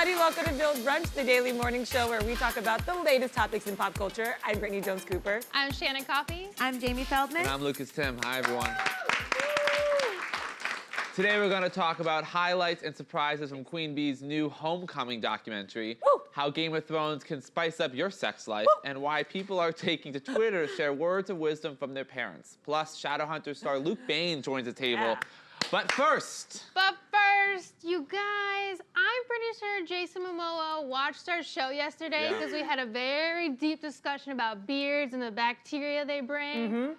everybody. Welcome to Build Brunch, the daily morning show where we talk about the latest topics in pop culture. I'm Brittany Jones-Cooper. I'm Shannon Coffey. I'm Jamie Feldman. And I'm Lucas Tim. Hi, everyone. Today we're going to talk about highlights and surprises from Queen Bee's new Homecoming documentary, how Game of Thrones can spice up your sex life, and why people are taking to Twitter to share words of wisdom from their parents. Plus, Shadowhunter star Luke Baines joins the table. Yeah. But first, You guys, I'm pretty sure Jason Momoa watched our show yesterday because we had a very deep discussion about beards and the bacteria they bring.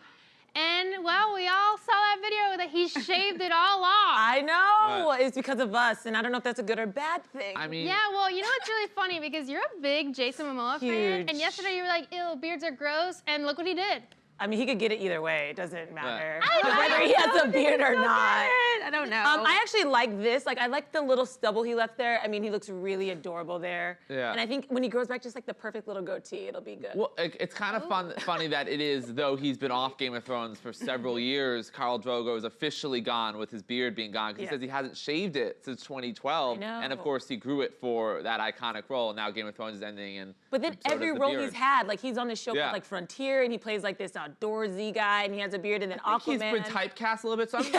And, well, we all saw that video that he shaved it all off. I know. It's because of us, and I don't know if that's a good or bad thing. I mean... Yeah, well, you know what's really funny? Because you're a big Jason Momoa fan, and yesterday you were like, ew, beards are gross, and look what he did. I mean, he could get it either way. It doesn't matter I whether he has a beard or not. I don't know. I actually like this. Like, I like the little stubble he left there. I mean, he looks really adorable there. Yeah. And I think when he grows back, just like the perfect little goatee, it'll be good. Well, it's kind of funny that it is, though he's been off Game of Thrones for several years, Khal Drogo is officially gone with his beard being gone, because he says he hasn't shaved it since 2012. I know. And of course, he grew it for that iconic role, and now Game of Thrones is ending. And But then so does every the role beard. he's had, like he's on this show called like Frontier, and he plays like this outdoorsy guy, and he has a beard, and then I think Aquaman. he's been typecast a little bit, so maybe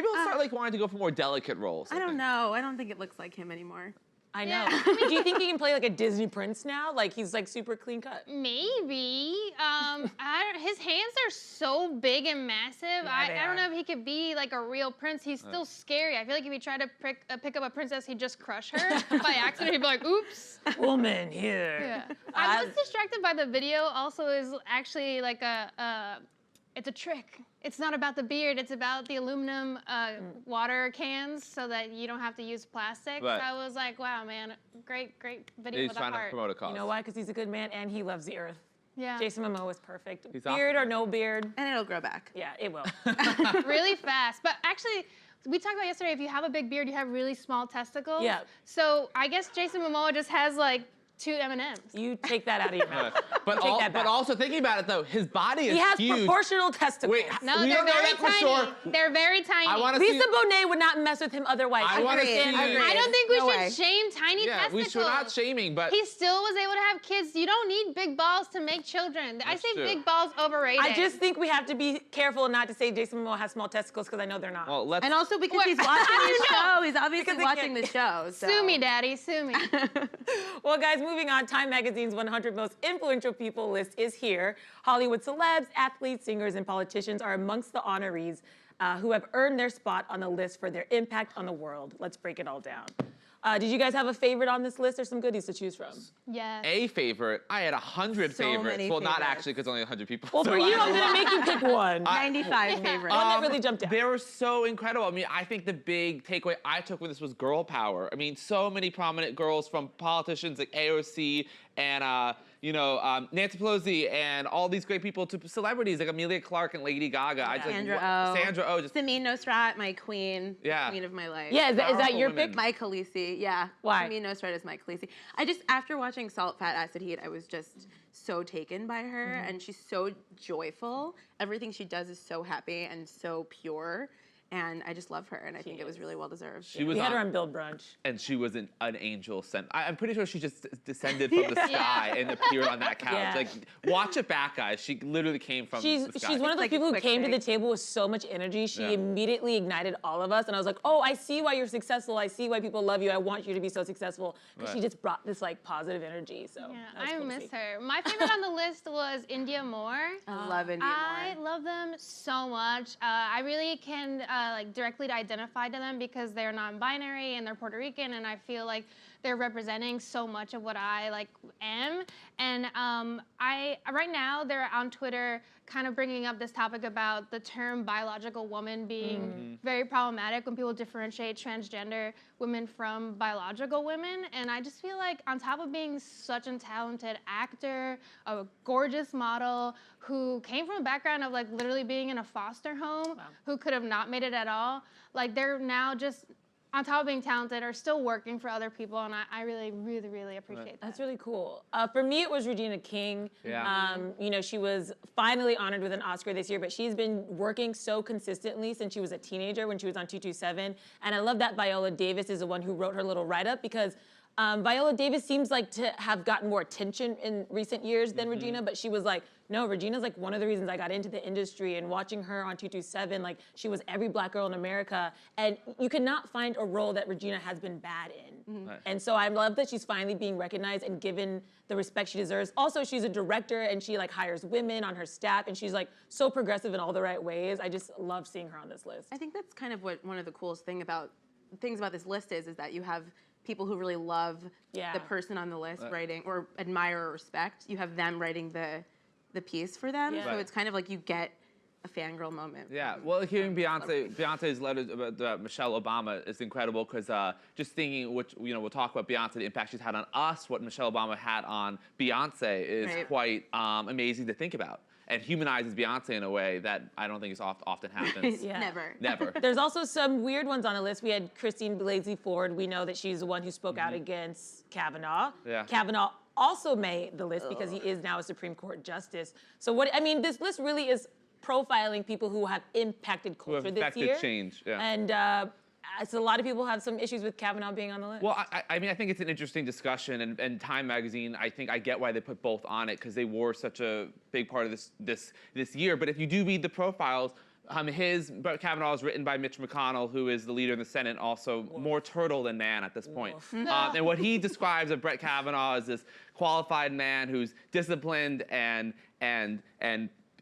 he'll start like wanting to go for more delicate roles. I don't know. I don't think it looks like him anymore. I know. Do you think he can play like a Disney prince now? Like he's like super clean cut? Maybe. His hands are so big and massive. Yeah, I don't know if he could be like a real prince. He's still scary. I feel like if he tried to pick up a princess, he'd just crush her by accident. He'd be like, oops. Woman here. Yeah. I was distracted by the video. Also, is actually like it's a trick. It's not about the beard. It's about the aluminum water cans so that you don't have to use plastic. Right. So I was like, wow, man, great video He's with a trying heart. to promote a cause. You know why? Because he's a good man and he loves the earth. Yeah. Jason Momoa is perfect. He's Beard awesome. or no beard. And it'll grow back. Yeah, it will. Really fast. But actually, we talked about yesterday, if you have a big beard, you have really small testicles. Yeah. So I guess Jason Momoa just has like 2 M&Ms. You take that out of your mouth. But also thinking about it though, his body is He has huge. proportional testicles. Wait, No, we they're don't know very that for tiny. sure. They're very tiny. I want to see. Lisa Bonet would not mess with him otherwise. I wanna see- I don't think we No should way. shame tiny Yeah, testicles. we should not shaming, but He still was able to have kids. You don't need big balls to make children. I say true. big balls overrated. I just think we have to be careful not to say Jason Momoa has small testicles because I know they're not. well, let's. And also because What? he's watching the show. He's obviously Because he watching can't- the show. So. Sue me, Daddy. Sue me. Well, guys, moving on, Time Magazine's 100 Most Influential People list is here. Hollywood celebs, athletes, singers, and politicians are amongst the honorees who have earned their spot on the list for their impact on the world. Let's break it all down. Did you guys have a favorite on this list or some goodies to choose from? Yes. A favorite. I had 100 So favorites. many Well, not favorites. actually, because only 100 people. Well, so for I you, had I'm a gonna lot. make you pick one. 95 favorites. One that really jumped out. They were so incredible. I mean, I think the big takeaway I took with this was girl power. I mean, so many prominent girls, from politicians like AOC and Nancy Pelosi and all these great people, to celebrities like Amelia Clark and Lady Gaga. I just, Sandra Oh. Sandra Oh. Just Samin Nosrat, my queen. Yeah. Queen of my life. Yeah, is that Powerful your women. pick? Mike Khaleesi, yeah. Why? Samin Nosrat is Mike Khaleesi. After watching Salt, Fat, Acid, Heat, I was just so taken by her, and she's so joyful. Everything she does is so happy and so pure, and I just love her, and I think it was really well deserved. she was We had her on, on Build Brunch. and she was an angel sent. I'm pretty sure she just descended from the sky and appeared on that couch. Yeah. Like, watch it back, guys. She literally came from She's the sky. one of those like a people who quick came to the fix. table with so much energy. She Yeah. immediately ignited all of us, and I was like, "Oh, I see why you're successful. I see why people love you. I want you to be so successful." Because she Right. just brought this like positive energy. So Yeah, that was I cool to miss see. her. My favorite on the list was India Moore. I love India I more. love them so much. I really can directly identify to them because they're non-binary and they're Puerto Rican, and I feel like they're representing so much of what I am. And right now they're on Twitter kind of bringing up this topic about the term biological woman being very problematic when people differentiate transgender women from biological women. And I just feel like on top of being such a talented actor, a gorgeous model who came from a background of literally being in a foster home, who could have not made it at all, they're now just on top of being talented, are still working for other people, and I really, really, really appreciate that. That's really cool. For me, it was Regina King. Yeah. She was finally honored with an Oscar this year, but she's been working so consistently since she was a teenager when she was on 227. And I love that Viola Davis is the one who wrote her little write-up, because Viola Davis seems like to have gotten more attention in recent years than Regina, but she was like, no, Regina's like one of the reasons I got into the industry, and watching her on 227, like she was every black girl in America, and you cannot find a role that Regina has been bad in. Right. And so I love that she's finally being recognized and given the respect she deserves. Also, she's a director and she like hires women on her staff, and she's like so progressive in all the right ways. I just love seeing her on this list. I think that's kind of what one of the coolest things about this list is that you have people who really love Yeah. the person on the list writing, or admire or respect. You have them writing the piece for them. Yeah. So Right. it's kind of like you get a fangirl moment. Yeah, well, hearing Beyonce's letters about Michelle Obama is incredible, because just thinking, which we'll talk about Beyonce, the impact she's had on us, what Michelle Obama had on Beyonce is Right. quite amazing to think about, and humanizes Beyonce in a way that I don't think often happens. Yeah. Never. Never. There's also some weird ones on the list. We had Christine Blasey Ford. We know that she's the one who spoke out against Kavanaugh. Yeah. Kavanaugh also made the list because he is now a Supreme Court justice. So this list really is profiling people who have impacted Who have culture this affected year. change. Yeah. And so a lot of people have some issues with Kavanaugh being on the list. Well, I mean, I think it's an interesting discussion, and Time Magazine, I think I get why they put both on it, because they were such a big part of this year. But if you do read the profiles, Brett Kavanaugh is written by Mitch McConnell, who is the leader of the Senate, also more turtle than man at this point. And what he describes of Brett Kavanaugh is this qualified man who's disciplined and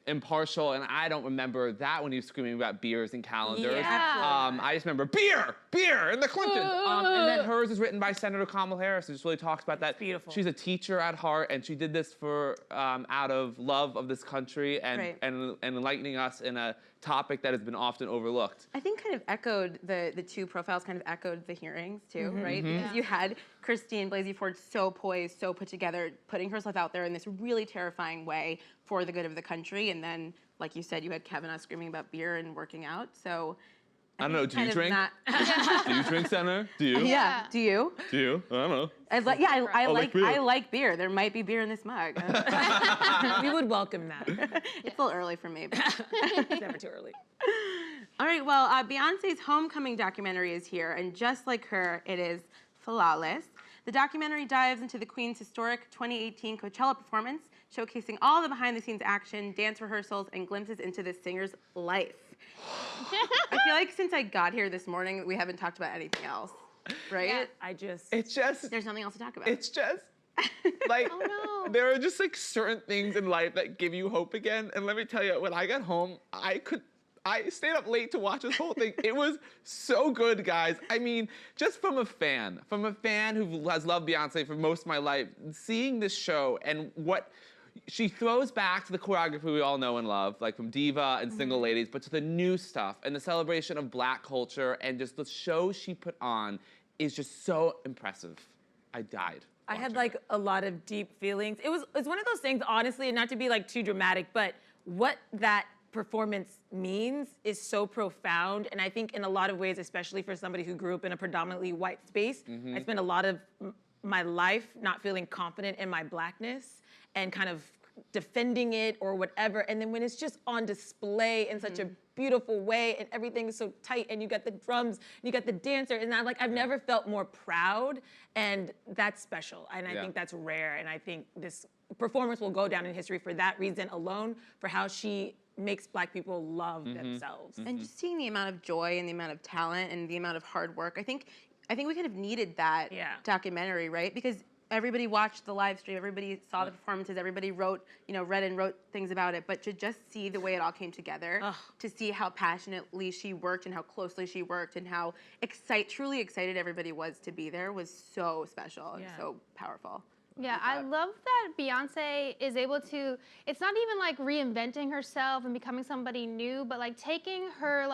impartial, and I don't remember that when he was screaming about beers and calendars. Yeah. I just remember beer, and the Clintons. And then hers is written by Senator Kamala Harris, who just really talks about that. beautiful. She's a teacher at heart, and she did this for out of love of this country and, Right. and enlightening us in a topic that has been often overlooked. I think kind of echoed the two profiles kind of echoed the hearings too, right? Because you had Christine Blasey Ford so poised, so put together, putting herself out there in this really terrifying way for the good of the country, and then, like you said, you had Kavanaugh screaming about beer and working out. So I don't know. Do kind you of drink? not- Do you drink, Senator? Do you? yeah. Do you? Do you? I don't know. I like beer. I like beer. There might be beer in this mug. We would welcome that. It's a little early for me. But. It's never too early. All right, well, Beyonce's Homecoming documentary is here, and just like her, it is flawless. The documentary dives into the Queen's historic 2018 Coachella performance, showcasing all the behind-the-scenes action, dance rehearsals, and glimpses into the singer's life. I feel like since I got here this morning, we haven't talked about anything else, right? Yeah. It's just. There's nothing else to talk about. It's just. Like, Oh, no. there are just like certain things in life that give you hope again. And let me tell you, when I got home, I stayed up late to watch this whole thing. It was so good, guys. I mean, just from a fan who has loved Beyonce for most of my life, seeing this show and what she throws back to the choreography we all know and love, like from Diva and Single Ladies, but to the new stuff and the celebration of Black culture, and just the show she put on is just so impressive. I died. I had watching like it. a lot of deep feelings. It's one of those things, honestly, and not to be like too dramatic, but what that performance means is so profound. And I think in a lot of ways, especially for somebody who grew up in a predominantly white space, I spent a lot of my life not feeling confident in my Blackness and kind of defending it or whatever. And then when it's just on display in such a beautiful way and everything is so tight and you got the drums, and you got the dancer, and I've never felt more proud, and that's special. And I think that's rare. And I think this performance will go down in history for that reason alone, for how she makes Black people love themselves. And just seeing the amount of joy and the amount of talent and the amount of hard work, I think we kind of needed that documentary, right? Because everybody watched the live stream, everybody saw the performances, everybody read and wrote things about it, but to just see the way it all came together, to see how passionately she worked and how closely she worked and how truly excited everybody was to be there was so special and so powerful. Yeah, I love that Beyonce is able to, it's not even like reinventing herself and becoming somebody new, but like taking her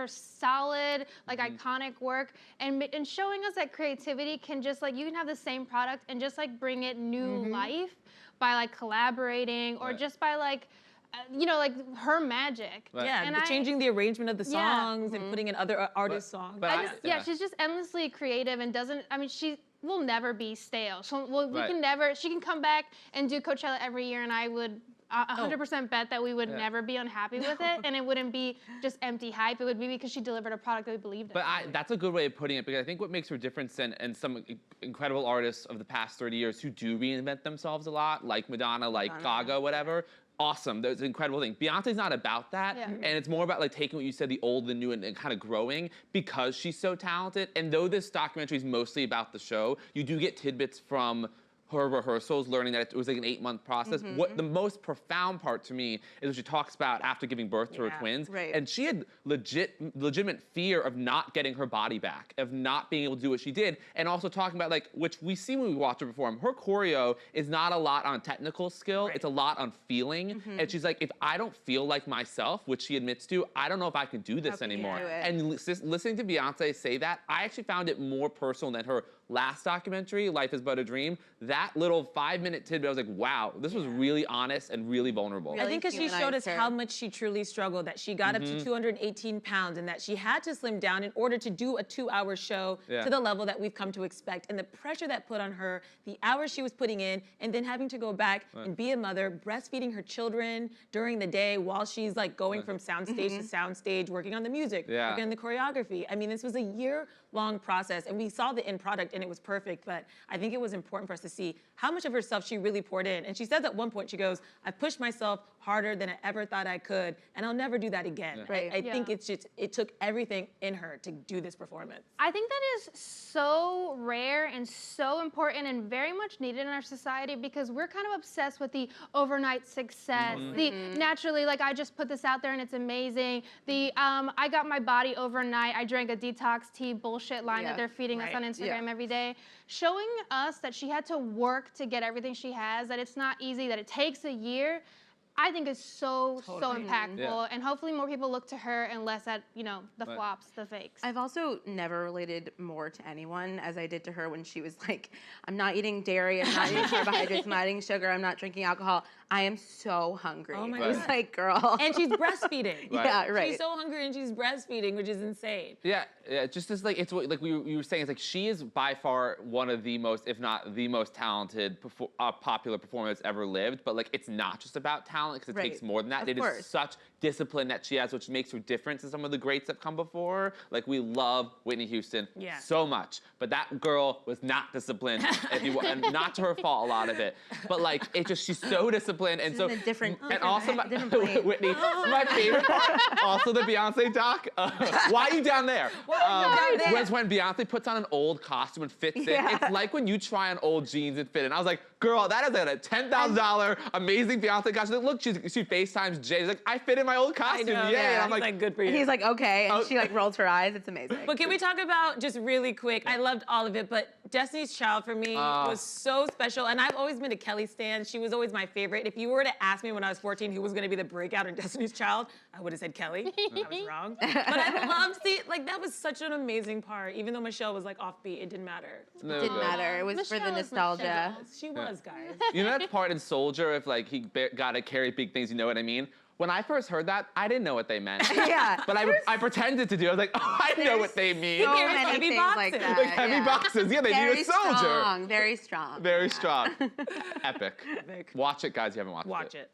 solid, like iconic work and showing us that creativity can just like, you can have the same product and just like bring it new life by like collaborating or just by like, like her magic. Right. Yeah, And changing the arrangement of the songs and putting in other artists' songs. But She's just endlessly creative and she will never be stale. She can come back and do Coachella every year and I would 100% bet that we would never be unhappy with it, and it wouldn't be just empty hype. It would be because she delivered a product that we believed in. But that's a good way of putting it, because I think what makes her different than some incredible artists of the past 30 years who do reinvent themselves a lot, like Madonna, like Gaga, whatever. Awesome, that's an incredible thing. Beyonce's not about that, and it's more about like taking what you said, the old, the new, and kind of growing, because she's so talented. And though this documentary is mostly about the show, you do get tidbits from her rehearsals, learning that it was like an 8-month process. What the most profound part to me is what she talks about after giving birth to her twins. And she had legitimate fear of not getting her body back, of not being able to do what she did. And also talking about, like, which we see when we watch her perform, her choreo is not a lot on technical skill, it's a lot on feeling. And she's like, if I don't feel like myself, which she admits to, I don't know if I can do this anymore. And listening to Beyonce say that, I actually found it more personal than her last documentary, Life is But a Dream. That little 5-minute tidbit, I was like, wow, this was really honest and really vulnerable. I think because she showed us how much she truly struggled, that she got up to 218 pounds and that she had to slim down in order to do a 2-hour show to the level that we've come to expect. And the pressure that put on her, the hours she was putting in, and then having to go back and be a mother, breastfeeding her children during the day while she's like going from soundstage to soundstage, working on the music, working on the choreography. I mean, this was a year-long process, and we saw the end product and it was perfect, but I think it was important for us to see how much of herself she really poured in. And she says at one point, she goes, I pushed myself harder than I ever thought I could, and I'll never do that again. I think it's just, it took everything in her to do this performance. I think that is so rare and so important and very much needed in our society, because we're kind of obsessed with the overnight success, the naturally, like, I just put this out there and it's amazing, the I got my body overnight, I drank a detox tea bullshit line that they're feeding us on Instagram every day. Showing us that she had to work to get everything she has, that it's not easy, that it takes a year, I think is so impactful. And hopefully more people look to her and less at, you know, the flops, the fakes. I've also never related more to anyone as I did to her when she was like, I'm not eating dairy, I'm not eating carbohydrates, I'm not eating sugar, I'm not drinking alcohol. I am so hungry. Oh my God. It's like, girl. And she's breastfeeding. She's so hungry and she's breastfeeding, which is insane. Just as like, it's what, like you were saying, it's like she is by far one of the most, if not the most talented, popular performer that's ever lived. But like, it's not just about talent, because it takes more than that. It is such discipline that she has, which makes her different to some of the greats that come before her. Like, we love Whitney Houston so much, but that girl was not disciplined, and not to her fault, a lot of it. But like, it just, she's so disciplined, and she's so in a different, and also Whitney, my favorite part, also the Beyonce doc. Why are you down there? Was when Beyonce puts on an old costume and fits it. It's like when you try on old jeans and fit it. And I was like, girl, that is a $10,000 amazing Beyonce costume. Look, she FaceTimes Jay. She's like, I fit in my old costume. Yay. And I'm like, good for you. And he's like, okay. And she like rolls her eyes. It's amazing. But can we talk about, just really quick, I loved all of it, but Destiny's Child for me was so special. And I've always been a Kelly stan. She was always my favorite. If you were to ask me when I was 14 who was going to be the breakout in Destiny's Child, I would have said Kelly. I was wrong. But I loved like, that was such an amazing part. Even though Michelle was like offbeat, it didn't matter. It didn't matter. It was for the nostalgia. She was, guys. You know that part in Soldier, if like he gotta carry big things, you know what I mean? When I first heard that, I didn't know what they meant. But I pretended to do. I was like, oh, I know what they mean. So many things like that. Like heavy boxes. Yeah, they need a soldier. Strong, very strong. Very strong. Epic. Watch it, guys. You haven't watched it. Watch it.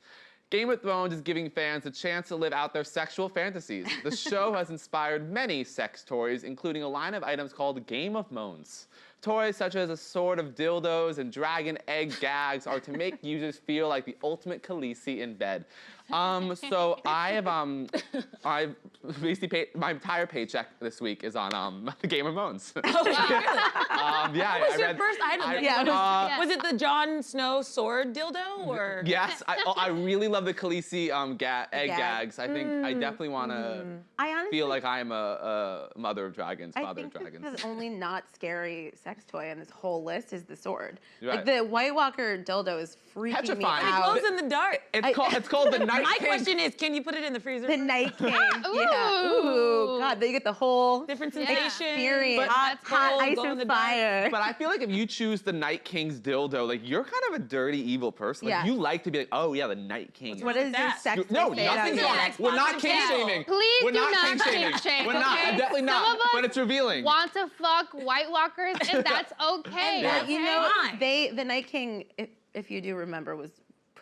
Game of Thrones is giving fans a chance to live out their sexual fantasies. The show has inspired many sex toys, including a line of items called Game of Moans. Toys such as a sword of dildos and dragon egg gags are to make users feel like the ultimate Khaleesi in bed. So I basically paid, my entire paycheck this week is on the Game of Moans. Oh, really? What was your first item? Was it the Jon Snow sword dildo, or? Yes, I really love the Khaleesi egg gags. I think I definitely want to feel like I am a mother of dragons, father of dragons. I think the only not scary sex toy on this whole list is the sword. Right. Like the White Walker dildo is freaking me out. It glows in the dark. It's called the Night My King. question is, can you put it in the freezer? The Night King. Ooh, God, they get the whole different sensation. Experience. Hot, cold, ice and fire. But I feel like if you choose the Night King's dildo, like you're kind of a dirty, evil person. Like you like to be like, oh yeah, the Night King. What is your sex? No, nothing. We're not king shaming. Please We're do not king shame. We're not. Definitely not. Some of us but it's revealing. Want to fuck White Walkers, and that's okay. You know, the Night King, if you do remember, was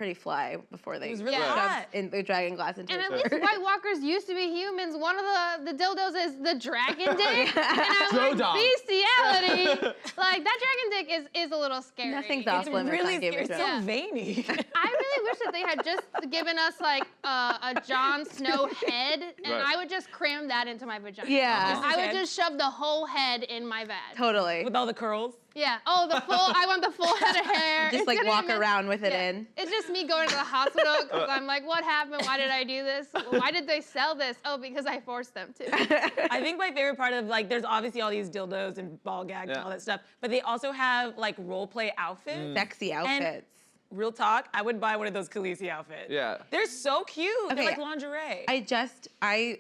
pretty fly before they was really shoved hot. the dragon glass into And his at least sword. White Walkers used to be humans. One of the dildos is the dragon dick. And I'm like, Drodon. bestiality. Like, that dragon dick is a little scary. Nothing's It's off limits Really on Game of scary. Thrones. So veiny. I really wish that they had just given us like a Jon Snow head, and Right. I would just cram that into my vagina. Yeah. Just I his would head? just shove the whole head in my vag. Totally. With all the curls. Yeah. Oh, I want the full head of hair. Just It's like gonna walk be around with it yeah. in. It's just me going to the hospital because I'm like, what happened? Why did I do this? Why did they sell this? Oh, because I forced them to. I think my favorite part of like, there's obviously all these dildos and ball gags and Yeah. all that stuff, but they also have like role play outfits. Sexy outfits. Real talk, I would buy one of those Khaleesi outfits. Yeah. They're so cute. They're Okay, like lingerie.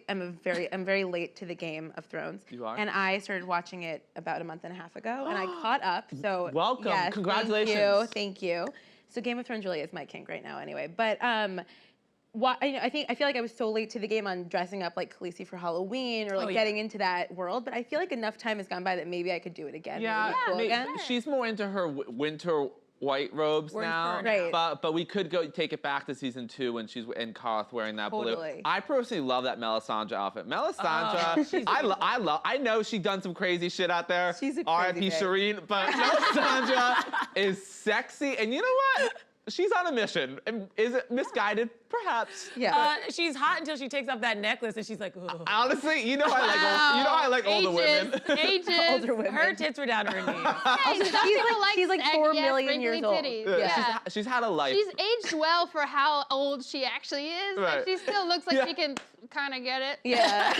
I'm very late to the Game of Thrones. You are? And I started watching it about a month and a half ago, and I caught up. So Welcome. yes, Congratulations. Thank you. So Game of Thrones really is my kink right now, anyway. But I feel like I was so late to the game on dressing up like Khaleesi for Halloween or like Oh, yeah. getting into that world. But I feel like enough time has gone by that maybe I could do it again. Yeah, Maybe cool may- again. she's more into her winter white robes We're in now. fur now. Right. But we could go take it back to season 2 when she's in Karth wearing that blue. Totally. I personally love that Melisandre outfit. Melisandre, she's I know she's done some crazy shit out there. She's a R.I.P. crazy bitch. Shireen, but Melisandre is sexy, and you know what? She's on a mission. And is it misguided? Perhaps. Yeah. She's hot until she takes off that necklace and she's like, ugh. Honestly, you know I like older women. Ages. Older women. Her tits were down to her knees. Hey, some people she's like 4 saggy-ass, million years wrinkly old. titties. Yeah. Yeah. She's had a life. She's aged well for how old she actually is. Right. Like, she still looks like Yeah. she can kind of get it. Yeah.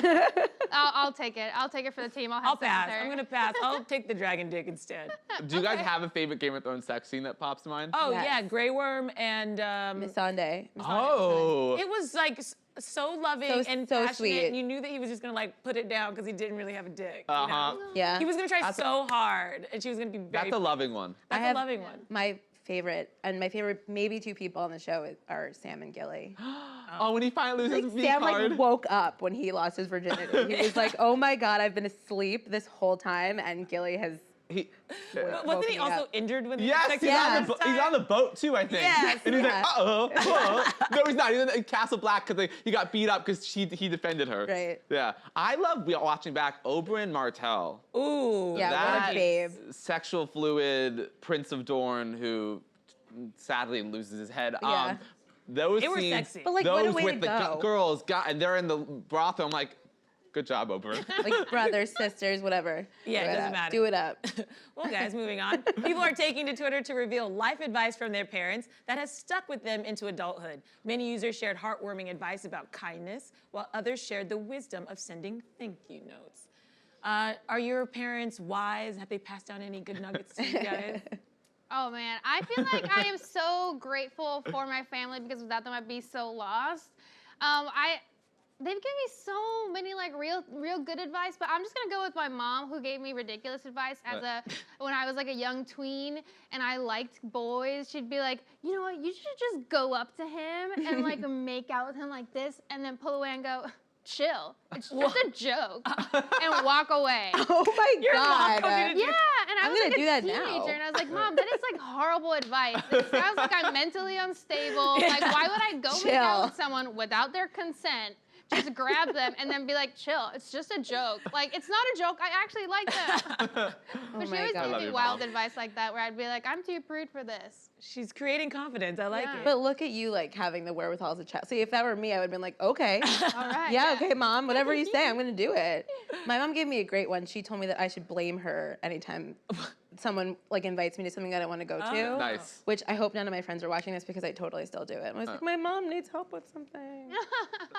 I'll take it. I'll take it for the team. I'll have I'll sex pass. with her. I'm gonna pass. I'll take the dragon dick instead. Do you guys have a favorite Game of Thrones sex scene that pops to mind? Oh Yes. yeah, Grey Worm and Miss Sunday. Oh. it was like so loving So- and so passionate. sweet. And you knew that he was just gonna like put it down because he didn't really have a dick. you Uh-huh. know? Yeah. He was gonna try That's a- so hard, and she was gonna be very. That's a loving one. That's I have a loving one. My favorite, and my favorite maybe 2 people on the show are Sam and Gilly. Oh, when he finally loses Like, his V Sam card. like woke up when he lost his virginity. He was like, "Oh my God, I've been asleep this whole time," and Gilly has. He, But wasn't woke he me also up. injured when yes, they he's, on the, last he's on the boat too, I think. Yes, and he's yeah. like, uh-oh. No, he's not. He's in Castle Black because he got beat up because he defended her. Right. Yeah. I love watching back Oberyn Martell. Ooh. Yeah, that what a babe. sexual fluid Prince of Dorne who sadly loses his head. Yeah. Those They were scenes, sexy. But, like, what a those way with to the go. girls, and they're in the brothel. I'm like, good job, Oberyn. Like brothers, sisters, whatever. Yeah, it Do doesn't up. matter. Do it up. Well, guys, moving on. People are taking to Twitter to reveal life advice from their parents that has stuck with them into adulthood. Many users shared heartwarming advice about kindness, while others shared the wisdom of sending thank you notes. Are your parents wise? Have they passed down any good nuggets to you guys? Oh man, I feel like I am so grateful for my family because without them I'd be so lost. They've given me so many like real good advice, but I'm just gonna go with my mom who gave me ridiculous advice when I was like a young tween and I liked boys. She'd be like, you know what, you should just go up to him and like make out with him like this and then pull away and go, chill. It's just a joke. And walk away. Oh my Your mom God. told you to do- Yeah, and I I'm was gonna like do a that teenager, now. and I was like, Mom, that is like horrible advice. It sounds like I'm mentally unstable. Like, why would I go make out Chill. with someone without their consent? Just grab them and then be like, chill. It's just a joke. Like, it's not a joke. I actually like them. But she my always God. I gave love me your wild mom. advice like that, where I'd be like, I'm too prude for this. She's creating confidence. I like Yeah. it. But look at you like having the wherewithal to chat. See, if that were me, I would have been like, okay. All right. Yeah, okay, Mom, whatever you say, I'm gonna do it. My mom gave me a great one. She told me that I should blame her anytime someone like invites me to something I don't want to go to. Nice. Which I hope none of my friends are watching this because I totally still do it. And I was like, my mom needs help with something.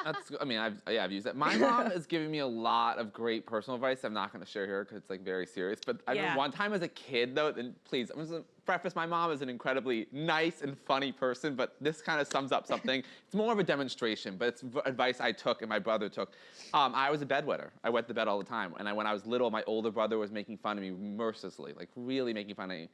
I've used that. My mom is giving me a lot of great personal advice. I'm not going to share here because it's like very serious. But I remember Yeah. one time as a kid, though, and please, I'm just going to preface, my mom is an incredibly nice and funny person, but this kind of sums up something. It's more of a demonstration, but it's advice I took and my brother took. I was a bedwetter. I wet the bed all the time. And when I was little, my older brother was making fun of me mercilessly, like really making fun of me.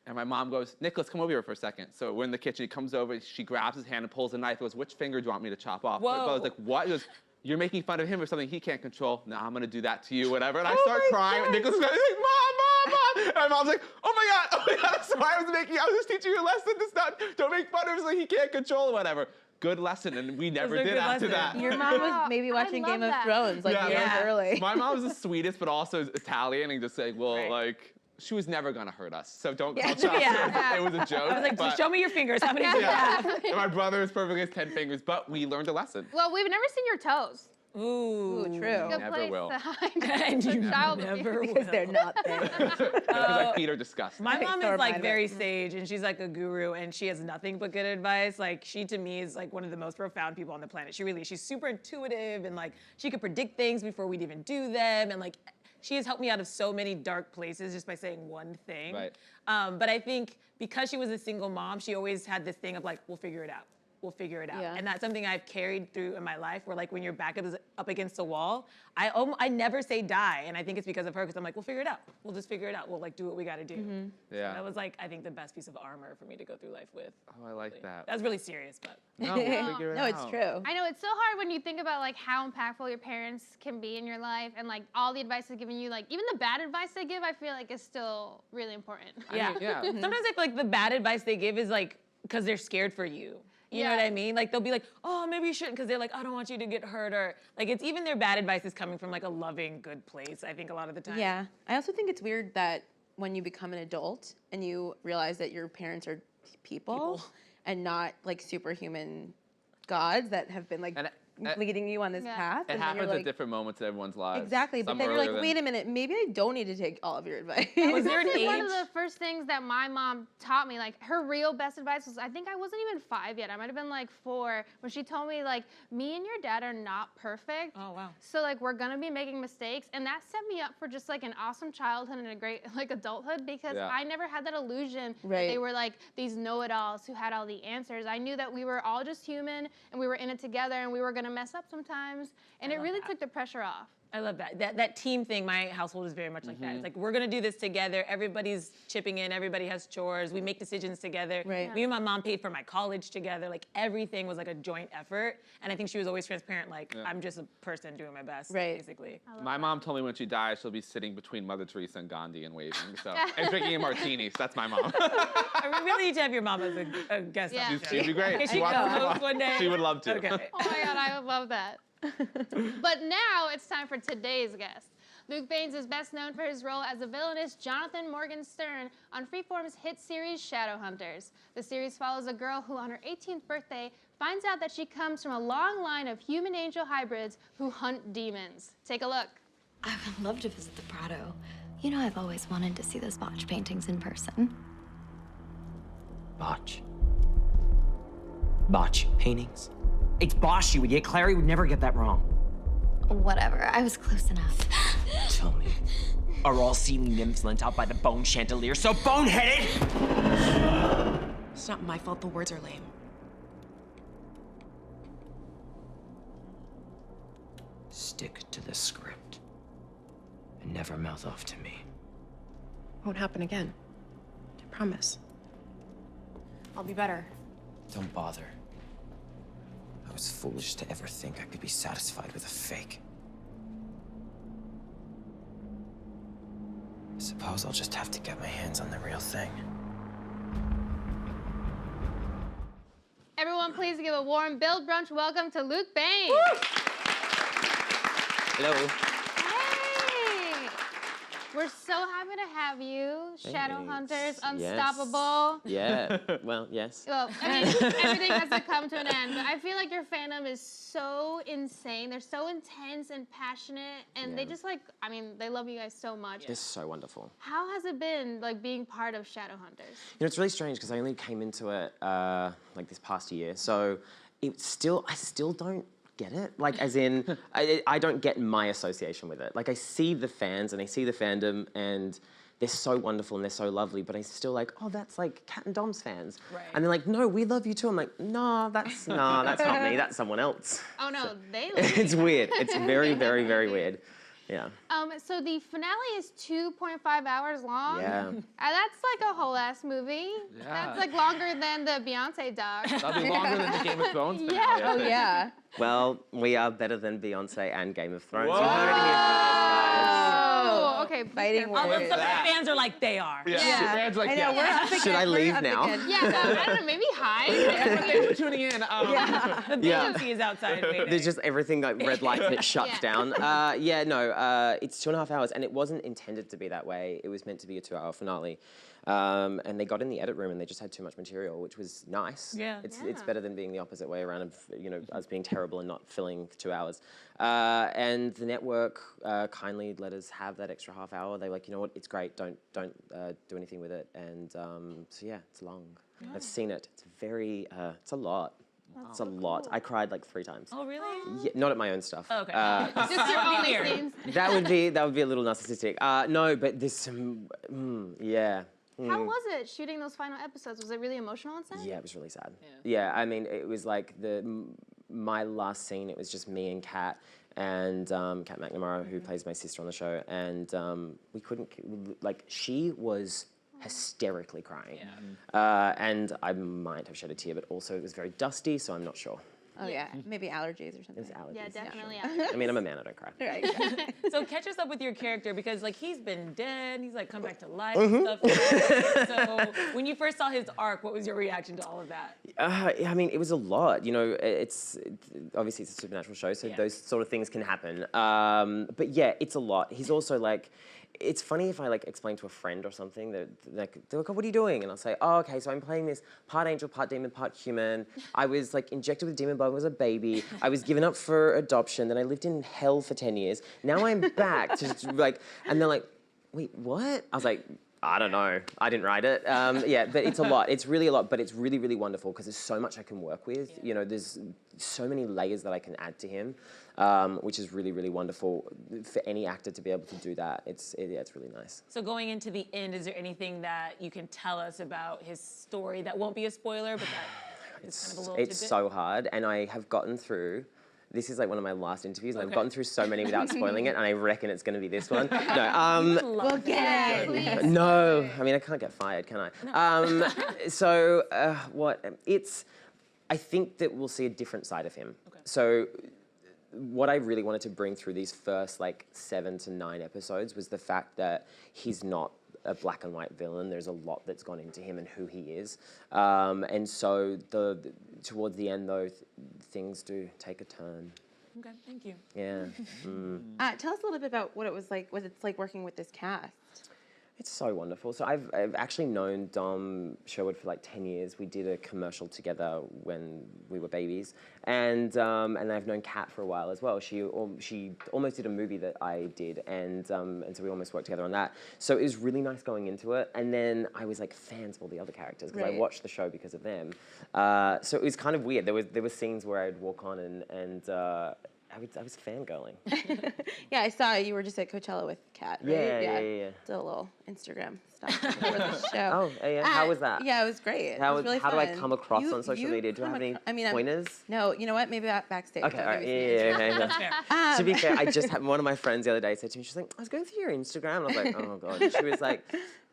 And my mom goes, Nicholas, come over here for a second. So we're in the kitchen. He comes over. She grabs his hand and pulls a knife. Goes, which finger do you want me to chop off? My brother's like, what? He goes, you're making fun of him or something he can't control. No, I'm going to do that to you, whatever. And I start crying. And Nicholas goes, like, Mom. And my mom's like, oh my God, so I was just teaching you a lesson. Don't make fun of him, so he can't control or whatever. Good lesson, and we never a did good after lesson. that. Your mom was maybe I watching love Game of that. Thrones like years Yeah. early. My mom was the sweetest, but also Italian, and just like, well, Right. like, she was never gonna hurt us, so don't Yeah. tell Yeah. It was a joke. I was like, but, show me your fingers. How many do you yeah. have? And my brother is perfect as 10 fingers, but we learned a lesson. Well, we've never seen your toes. Ooh, True. Good Never place will. to hide And the you child never abuse. Because they're not there. Because my feet are disgusting. My mom So is are like mine, very sage, and she's like a guru, and she has nothing but good advice. Like she to me is like one of the most profound people on the planet. She's super intuitive, and like she could predict things before we'd even do them, and like she has helped me out of so many dark places just by saying one thing. Right. But I think because she was a single mom, she always had this thing of like, we'll figure it out. We'll figure it out. Yeah. And that's something I've carried through in my life where like when your back is up against a wall, I never say die. And I think it's because of her because I'm like, we'll figure it out. We'll just figure it out. We'll like do what we gotta do. Yeah. That was like, I think the best piece of armor for me to go through life with. Oh, I like that. That's really serious, but. No, we'll figure it No, it's out. true. I know it's so hard when you think about like how impactful your parents can be in your life and like all the advice they're giving you, like even the bad advice they give, I feel like is still really important. Yeah. Yeah. Sometimes I feel like the bad advice they give is like, because they're scared for you. You know Yeah. what I mean? Like they'll be like, oh, maybe you shouldn't, because they're like, I don't want you to get hurt, or like it's even their bad advice is coming from like a loving, good place. I think a lot of the time. Yeah. I also think it's weird that when you become an adult and you realize that your parents are people. And not like superhuman gods that have been like And leading you on this Yeah. path. It and then happens you're at like, different moments in everyone's lives. exactly. But Some then you're like, earlier wait than- a minute, maybe I don't need to take all of your advice. Was there an Honestly, one age? of the first things that my mom taught me, like her real best advice was, I think I wasn't even 5 yet. I might have been like 4 when she told me like, me and your dad are not perfect. Oh, wow. So like we're gonna be making mistakes, and that set me up for just like an awesome childhood and a great like adulthood because Yeah. I never had that illusion that Right. they were like these know-it-alls who had all the answers. I knew that we were all just human and we were in it together and we were gonna mess up sometimes, and it really took the pressure off. I love that. That team thing, my household is very much like that. It's like, we're gonna do this together. Everybody's chipping in, everybody has chores. We make decisions together. Right. Me and my mom paid for my college together. Like everything was like a joint effort. And I think she was always transparent, like, I'm just a person doing my best, Right. basically. My mom told me when she dies, she'll be sitting between Mother Teresa and Gandhi and waving. So, and drinking a martini. So that's my mom. I really need to have your mom as a guest Yeah. on the show. She'd be great. Okay, She she wants can to host one day. She would love to. Okay. Oh my God, I would love that. But now it's time for today's guest. Luke Baines is best known for his role as the villainous Jonathan Morgenstern on Freeform's hit series Shadowhunters. The series follows a girl who, on her 18th birthday, finds out that she comes from a long line of human-angel hybrids who hunt demons. Take a look. I would love to visit the Prado. You know, I've always wanted to see those botch paintings in person. Botch. Botch paintings. It's Bosch, you idiot. Clary would never get that wrong. Whatever, I was close enough. Tell me, are all ceiling nymphs lent out by the bone chandelier so boneheaded? It's not my fault the words are lame. Stick to the script. And never mouth off to me. Won't happen again. I promise. I'll be better. Don't bother. I was foolish to ever think I could be satisfied with a fake. I suppose I'll just have to get my hands on the real thing. Everyone, please give a warm Build Brunch welcome to Luke Baines. Hello. Hey! We're so happy to have you. Shadowhunters, Thanks. Unstoppable. Yeah, well, yes. Well, I mean, everything has to come to an end, but I feel like your fandom is so insane. They're so intense and passionate, and they just like, I mean, they love you guys so much. It's so wonderful. How has it been, like, being part of Shadowhunters? You know, it's really strange because I only came into it like this past year, so I still don't get it. Like, as in, I don't get my association with it. Like, I see the fans and I see the fandom, and they're so wonderful and they're so lovely, but I'm still like, oh, that's like Cat and Dom's fans. Right. And they're like, no, we love you too. I'm like, no, that's not me. That's someone else. Oh no, they love you. It's weird. It's very, very, very weird. Yeah. So the finale is 2.5 hours long. Yeah. That's like a whole ass movie. Yeah. That's like longer than the Beyonce doc. That'll be longer than the Game of Thrones finale, Yeah. I Oh, think. yeah. Well, we are better than Beyonce and Game of Thrones. Whoa! You heard it here first, guys. Oh, okay. Okay, be Fighting careful. Although words. some of That. the fans are like, they are. Yeah. Yeah. Fans like, I know, we're yeah. up again. Should I we're leave up now? again. Yeah, so, I don't know, maybe hide. Thanks for tuning in. The Beyonce is outside. Mayday. There's just everything like red lights and it shuts Yeah. down. It's 2.5 hours and it wasn't intended to be that way. It was meant to be a 2-hour finale. And they got in the edit room and they just had too much material, which was nice. Yeah. It's better than being the opposite way around of, us being terrible and not filling for 2 hours. And the network kindly let us have that extra half hour. They were like, you know what, it's great, don't do anything with it. And so yeah, it's long. I've seen it. It's it's a lot. It's a lot. I cried like 3 times. Oh, really? Yeah, not at my own stuff. Oh, okay. Just your own Weird. scenes. That would be a little narcissistic. No, but there's some, yeah. How was it shooting those final episodes? Was it really emotional and sad? Yeah, it was really sad. Yeah, I mean, it was like my last scene. It was just me and Kat and Kat McNamara, who plays my sister on the show, and we couldn't she was hysterically crying, and I might have shed a tear, but also it was very dusty, so I'm not sure. Oh yeah, maybe allergies or something. It was allergies. Yeah, definitely. I mean, I'm a man. I don't cry. Right. So catch us up with your character because like he's been dead, he's like come back to life and stuff. So when you first saw his arc, what was your reaction to all of that? I mean, it was a lot. Obviously it's a supernatural show, so those sort of things can happen. But yeah, it's a lot. He's also like, it's funny if I like explain to a friend or something that they're like, oh, what are you doing? And I'll say, oh, okay, so I'm playing this part angel, part demon, part human. I was like injected with demon blood when I was a baby. I was given up for adoption. Then I lived in hell for 10 years. Now I'm back to like, and they're like, wait, what? I was like, I don't know. I didn't write it. Yeah, but it's a lot. It's really a lot, but it's really, really wonderful because there's so much I can work with. There's so many layers that I can add to him, which is really, really wonderful for any actor to be able to do that. It's really nice. So going into the end, is there anything that you can tell us about his story that won't be a spoiler, but that is kind of a little It's tidbit? so hard, and I have gotten through. This is like one of my last interviews, and I've gotten through so many without spoiling it, and I reckon it's going to be this one. No, We'll get it. no, I mean I can't get fired, can I? I think that we'll see a different side of him. Okay. So what I really wanted to bring through these first like 7 to 9 episodes was the fact that he's not a black and white villain. There's a lot that's gone into him and who he is. And so towards the end though, things do take a turn. Okay, thank you. Yeah. Tell us a little bit about what it was like. What it's like working with this cast. It's so wonderful. So I've actually known Dom Sherwood for like 10 years. We did a commercial together when we were babies, and I've known Kat for a while as well. She almost did a movie that I did, and so we almost worked together on that. So it was really nice going into it, and then I was like fans of all the other characters because I watched the show because of them. So it was kind of weird. There were scenes where I'd walk on and I was fangirling. Yeah, I saw you were just at Coachella with Kat, right? Yeah. Did a little Instagram stuff for the show. Oh, yeah. How was that? Yeah, it was great. It was really how fun. do I come across on social media? Do I have any pointers? No, you know what? Maybe backstage. Okay, I'll all right. give you some Yeah. That's fair. To be fair, I just had one of my friends the other day said to me, she's like, I was going through your Instagram. And I was like, oh, God. And she was like,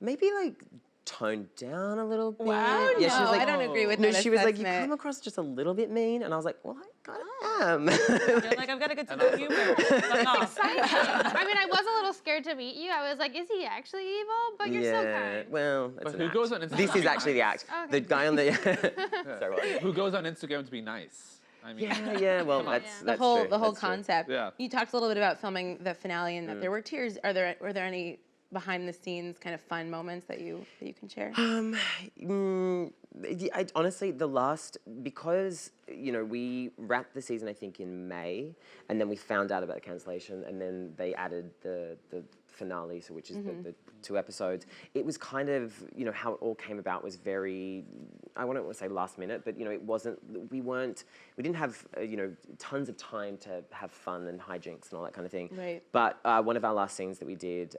maybe like tone down a little bit. Wow. Yeah, she was like, I don't agree with no, that she was like, you assessment. come across just a little bit mean. And I was like, well, I kind of am. You're like, I've got to get to know humor. Fuck off. I mean, I was a little scared to meet you. I was like, is he actually evil? But you're so kind. Well, that's But an who act. goes on Instagram? This is actually the act. Okay. The guy on the... Sorry, what? Who goes on Instagram to be nice? I mean, Yeah, well, on. that's Yeah. that's the whole true. the whole That's true. concept. Yeah. You talked a little bit about filming the finale and that there were tears. Were there any behind the scenes kind of fun moments that you can share? Honestly, because we wrapped the season I think in May, and then we found out about the cancellation, and then they added the finale, so which is the 2 episodes. It was kind of how it all came about was very, I wouldn't want to say last minute, but it wasn't. We didn't have tons of time to have fun and hijinks and all that kind of thing. Right. But one of our last scenes that we did,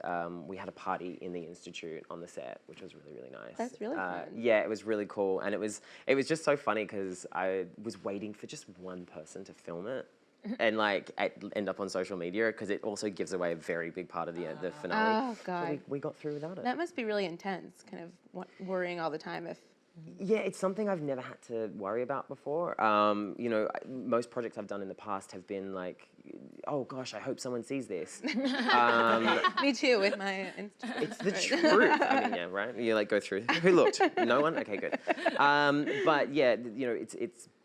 we had a party in the Institute on the set, which was really, really nice. That's really fun. Yeah, it was really cool, and it was just so funny because I was waiting for just one person to film it. And end up on social media because it also gives away a very big part of the finale. Oh, God. So we got through without it. That must be really intense, kind of worrying all the time if. Yeah, it's something I've never had to worry about before. Most projects I've done in the past have been like, oh gosh, I hope someone sees this. Me too, with my Instagram. It's the truth. I mean, yeah, right? You like go through, who looked? No one? Okay, good. But yeah, you know,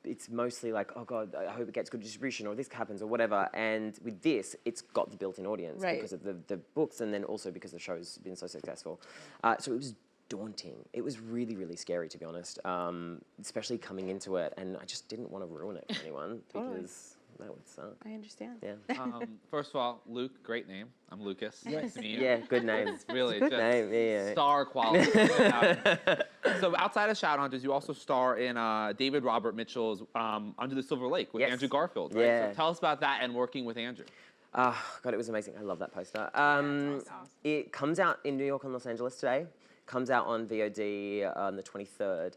it's mostly like, oh God, I hope it gets good distribution or this happens or whatever. And with this, it's got the built-in audience Right. because of the books and then also because the show's been so successful. So it was daunting. It was really, really scary, to be honest, especially coming into it. And I just didn't want to ruin it for anyone because that would suck. I understand. Yeah. First of all, Luke, great name. I'm Lucas. Nice to meet you. Yeah, good name. It's really Good just name, yeah. star quality. So outside of Shadowhunters, you also star in David Robert Mitchell's Under the Silver Lake with Yes. Andrew Garfield, right? Yeah. So tell us about that and working with Andrew. God, it was amazing. I love that poster. It comes out in New York and Los Angeles today. Comes out on VOD on the 23rd.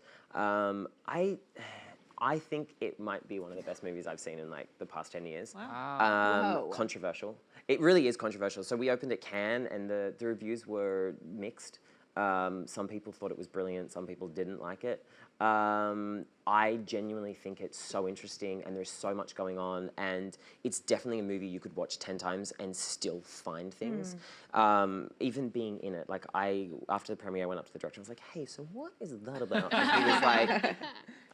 I think it might be one of the best movies I've seen in like the past 10 years. Whoa. Controversial. It really is controversial. So we opened at Cannes and the reviews were mixed. Some people thought it was brilliant, some people didn't like it. I genuinely think it's so interesting and there's so much going on and it's definitely a movie you could watch 10 times and still find things. Even being in it, like after the premiere I went up to the director and I was like, hey, so what is that about? And he was like,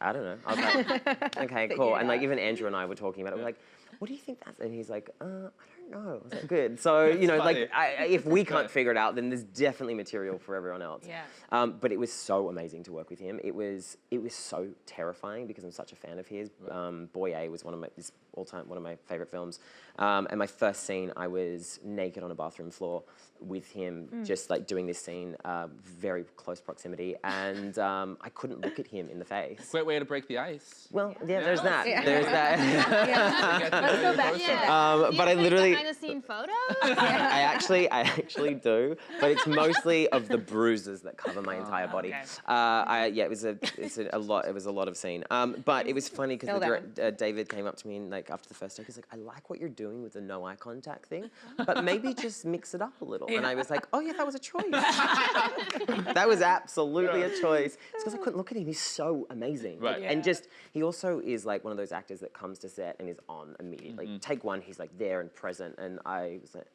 I don't know. I was like, okay, cool. And like even Andrew and I were talking about it, we're like, what do you think that's? And he's like, I don't know. I was like, good. So, you know, funny. like if we can't figure it out, then there's definitely material for everyone else. Yeah. But it was so amazing to work with him. It was so terrifying because I'm such a fan of his. Boy A was one of my favorite films. And my first scene, I was naked on a bathroom floor with him, just like doing this scene, very close proximity, and I couldn't look at him in the face. Great way to break the ice. Well, yeah, there's that. Yeah. There's that. Let's go back to that. But I literally, behind the scene photos. I actually do, but it's mostly of the bruises that cover my entire body. Okay. Yeah, it was a lot. It was a lot of scene. But it was funny because David came up to me and like after the first take, he's like, "I like what you're doing with the no eye contact thing, but maybe just mix it up a little." And I was like, "Oh yeah, that was a choice. That was absolutely a choice." It's because I couldn't look at him. He's so amazing. Right. And just he also is like one of those actors that comes to set and is on immediately. Like, take one, he's like there and present, and I was like,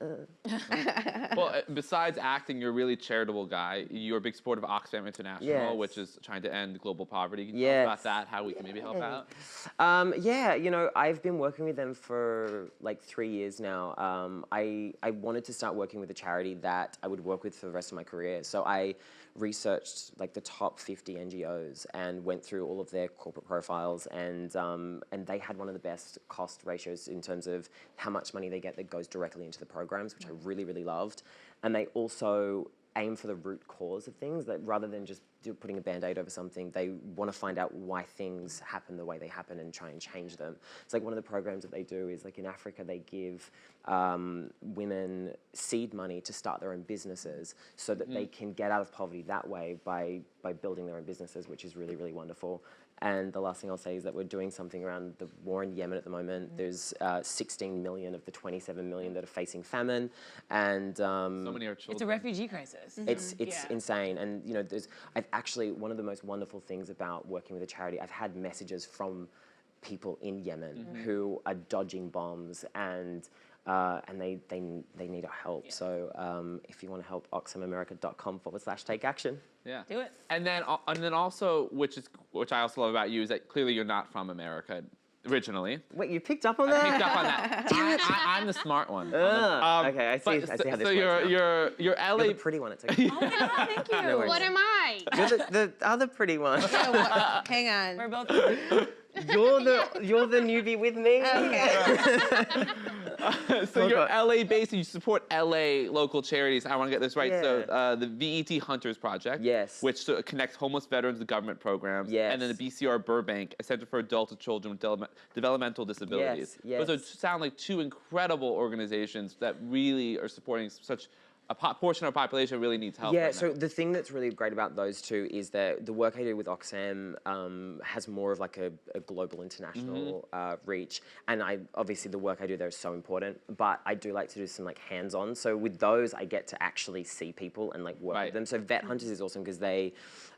Well, besides acting, you're a really charitable guy. You're a big supporter of Oxfam International, Yes. which is trying to end global poverty. Can you Yes. tell us about that, how we can maybe help out? Yeah, you know, I've been working with them for like 3 years now. I wanted to start working with a charity that I would work with for the rest of my career. So I researched like the top 50 NGOs and went through all of their corporate profiles, and they had one of the best cost ratios in terms of how much money they get that goes directly into the programs, which I really, really loved. And they also aim for the root cause of things, that rather than just putting a Band-Aid over something, they want to find out why things happen the way they happen and try and change them. It's like one of the programs that they do is like in Africa, they give women seed money to start their own businesses so that they can get out of poverty that way by building their own businesses, which is really, really wonderful. And the last thing I'll say is that we're doing something around the war in Yemen at the moment. There's 16 million of the 27 million that are facing famine, and So many are children. It's a refugee crisis. it's Yeah. insane. And you know, I've actually, one of the most wonderful things about working with a charity, I've had messages from people in Yemen who are dodging bombs and they need our help. So if you want to help, oxfamamerica.com/take action. Yeah. Do it. And then also, which I also love about you, is that clearly you're not from America originally. Wait, you picked up on I that? picked up on that. I'm the smart one. Okay, I see But, how this so works now. you're You're LA. the pretty one. It's okay. Thank you. No worries. What am I? You're the other pretty one. Hang on. We're both. You're the newbie with me. So you're LA based and you support LA local charities. I want to get this right. So Yeah. the VET Hunters Project, Yes. which connects homeless veterans to government programs, Yes. and then the BCR Burbank, a center for adults and children with developmental disabilities. Yes. Those sound like two incredible organizations that really are supporting such a portion of our population really needs help. Yeah, right so now. the thing that's really great about those two is that the work I do with Oxfam has more of like a global international reach. And obviously the work I do there is so important, but I do like to do some like hands-on. So with those, I get to actually see people and like work Right. with them. So Vet Hunters is awesome because they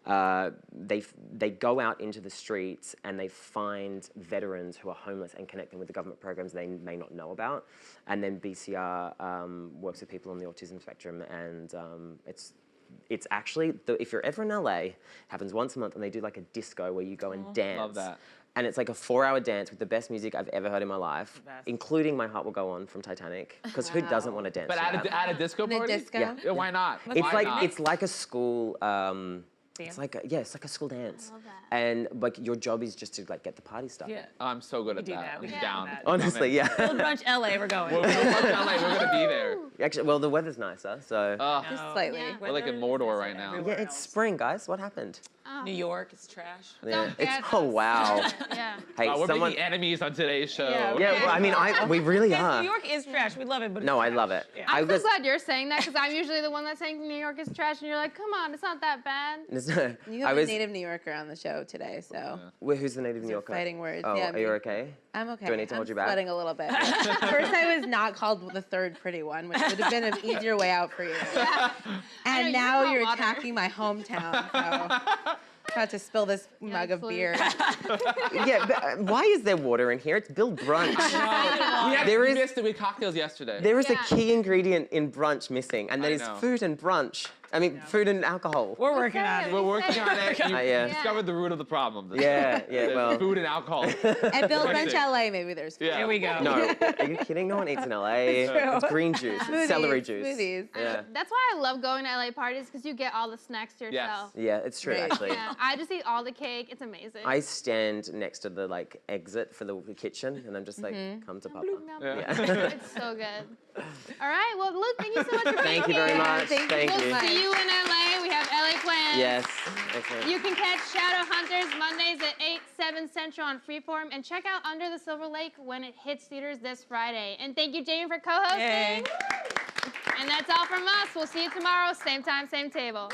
they go out into the streets and they find veterans who are homeless and connect them with the government programs they may not know about. And then BCR works with people on the autism spectrum, and it's actually, if you're ever in LA, it happens once a month, and they do like a disco where you go and dance. Love that. And it's like a 4-hour dance with the best music I've ever heard in my life, including My Heart Will Go On from Titanic. Because who doesn't want to dance? But to that? at a disco party? disco? Yeah, why not? It's like a school. It's like a school dance. I love that. And like your job is just to like get the party started. Yeah. I'm so good at do that. that. We I'm can down. do that. Honestly, yeah. Full Brunch LA, we're going. We're gonna be there. Actually, well, the weather's nicer, so. Just slightly. Yeah. We're like in Mordor right now. Yeah, it's spring, guys. What happened? New York is trash. Yeah. Don't get Oh wow. Yeah. Hey, We're someone. making enemies on today's show. Yeah, well, I mean, we really Yes, are. New York is trash. We love it, but No, it's I trash. love it. Yeah. I I'm so was. glad you're saying that because I'm usually the one that's saying New York is trash, and you're like, come on, it's not that bad. You I have was. a native New Yorker on the show today, so Who's the native New Yorker? fighting words. Oh, Yeah, are you me. okay? I'm okay. Do I need to hold you back? I'm sweating a little bit. First, I was not called the third pretty one, which would have been an easier way out for you. I And know, now you you're want water. attacking my hometown. So about to spill this mug of absolutely. beer. Yeah, but why is there water in here? It's Build Brunch. There We is missed it with cocktails yesterday. there is Yeah. a key ingredient in brunch missing, and that I is know. food and brunch. I mean, food and alcohol. We're working on it. We're working on it. You yeah. discovered the root of the problem. Yeah, There's well. food and alcohol. At Bill Brunch Interesting. LA, maybe there's food. Yeah. Here we go. No, are you kidding? No one eats in LA. It's green juice, it's Smoothies, celery juice. smoothies. Yeah, That's why I love going to LA parties because you get all the snacks to yourself. yeah, it's true Right. actually. Yeah, I just eat all the cake. It's amazing. I stand next to the like exit for the kitchen, and I'm just like, come to Papa. Yeah. It's so good. All right, well, Luke, thank you so much for being Thank you here. very much. Thank you Thank so you. much. See you in LA. We have LA plans. Yes. Excellent. You can catch Shadow Hunters Mondays at 8, 7 Central on Freeform, and check out Under the Silver Lake when it hits theaters this Friday. And thank you, Jamie, for co-hosting. Yay. And that's all from us. We'll see you tomorrow, same time, same table.